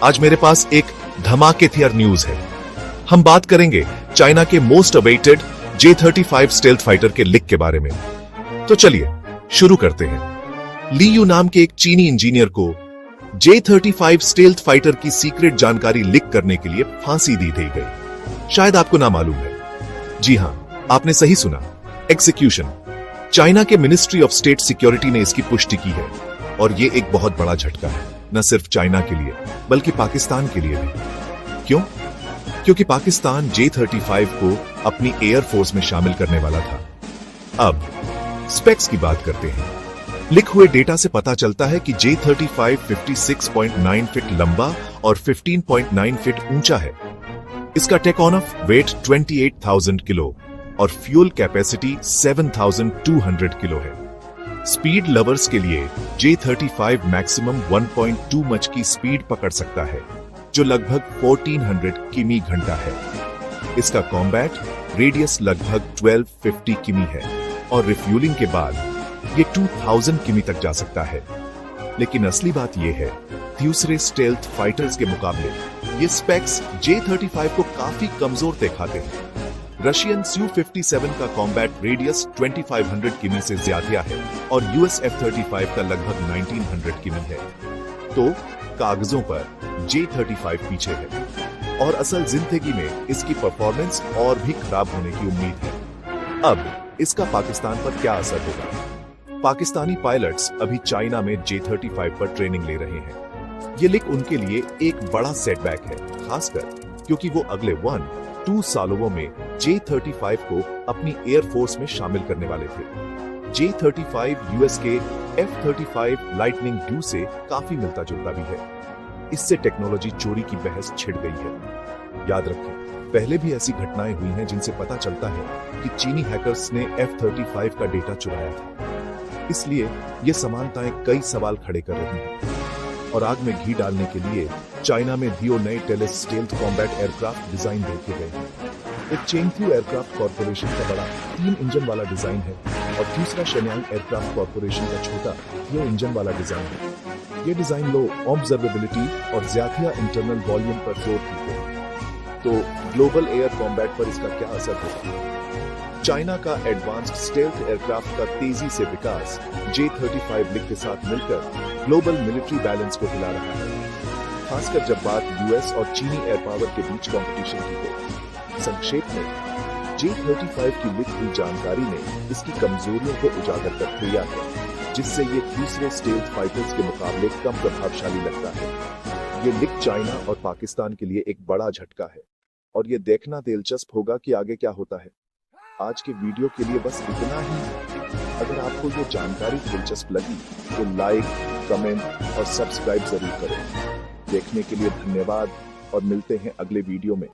आज मेरे पास एक धमाकेदार न्यूज है। हम बात करेंगे चाइना के most awaited J-35 stealth fighter के लीक के बारे में। तो चलिए शुरू करते हैं। ली यू नाम के एक चीनी इंजीनियर को J-35 स्टेल्थ फाइटर की सीक्रेट जानकारी लीक करने के लिए फांसी दी गई। शायद आपको ना मालूम है। जी हां, आपने सही सुना, एग्जीक्यूशन। चाइना के मिनिस्ट्री ऑफ स्टेट सिक्योरिटी ने इसकी पुष्टि की है और यह एक बहुत बड़ा झटका है, न सिर्फ चाइना के लिए बल्कि पाकिस्तान के लिए भी। क्यों? क्योंकि पाकिस्तान J-35 को अपनी एयर फोर्स में शामिल करने वाला था। अब स्पेक्स की बात करते हैं। लीक हुए डेटा से पता चलता है कि J-35 56.9 फीट लंबा और 15.9 फीट ऊंचा है। इसका take on off weight 28,000 kilo और फ्यूल कैपेसिटी 7,200 किलो है। स्पीड लवर्स के लिए J-35 मैक्सिमम 1.2 मच की स्पीड पकड़ सकता है, जो लगभग 1400 किमी घंटा है। इसका कॉम्बैट रेडियस लगभग 1250 किमी है और रिफ्यूलिंग के बाद ये 2000 किमी तक जा सकता है। लेकिन असली बात यह है, दूसरे स्टेल्थ फाइटर्स के मुकाबले ये स्पेक्स J-35 को काफी कमजोर दिखाते हैं। रशियन Su-57 का कॉम्बैट रेडियस 2500 किमी से ज्यादा है और US F-35 का लगभग 1900 किमी है। तो कागजों पर J-35 पीछे है और असल जिंदगी में इसकी परफॉर्मेंस और भी खराब होने की उम्मीद है। अब इसका पाकिस्तान पर क्या असर होगा? पाकिस्तानी पायलट्स अभी चाइना में J-35 पर ट्रेनिंग ले रहे हैं। ये लीक उनके लिए एक बड़ा सेटबैक है, खासकर क्योंकि वो अगले 1-2 सालों में J-35 को अपनी एयर फोर्स में शामिल करने वाले थे। J-35 यूएस के F-35 लाइटनिंग II से काफी मिलता जुलता भी है। इससे टेक्नोलॉजी चोरी की बहस छिड़ गई है। याद रखें, पहले भी ऐसी घटनाएं हुई हैं जिनसे पता चलता है कि चीनी हैकर्स ने F-35 का डेटा चुराया था। इसलिए ये समानताएं कई सवाल खड़े कर रही हैं। और आग में घी डालने के लिए चाइना में दियो नए Tellis stealth combat aircraft design देखे गए हैं। एक चेंगफ्यू एयरक्राफ्ट कॉर्पोरेशन का बड़ा 3 इंजन वाला डिजाइन है और दूसरा शेन्यांग एयरक्राफ्ट कॉर्पोरेशन का छोटा 2 इंजन वाला डिजाइन है। ये डिजाइन लो ऑब्जर्वेबिलिटी और ज्यादा इंटरनल वॉल्यूम पर जोर देते हैं। तो ग्लोबल एयर कॉम्बैट पर इसका क्या असर होगा? चाइना का एडवांस्ड स्टेल्थ एयरक्राफ्ट का तेजी से विकास J-35 लीक के साथ मिलकर ग्लोबल मिलिट्री बैलेंस को हिला रहा है, खासकर जब बात यूएस और चीनी एयर पावर के बीच कंपटीशन की हो। संक्षेप में, J-35 की लीक हुई जानकारी ने इसकी कमजोरियों को उजागर कर दिया है, जिससे ये दूसरे स्टेल्थ फाइटर्स के मुकाबले कम प्रभावशाली लगता है। ये लीक चाइना और पाकिस्तान के लिए एक बड़ा झटका है और ये देखना दिलचस्प होगा कि आगे क्या होता है। आज के वीडियो के लिए बस इतना ही। अगर आपको ये जानकारी दिलचस्प लगी तो लाइक, कमेंट और सब्सक्राइब जरूर करें। देखने के लिए धन्यवाद और मिलते हैं अगले वीडियो में।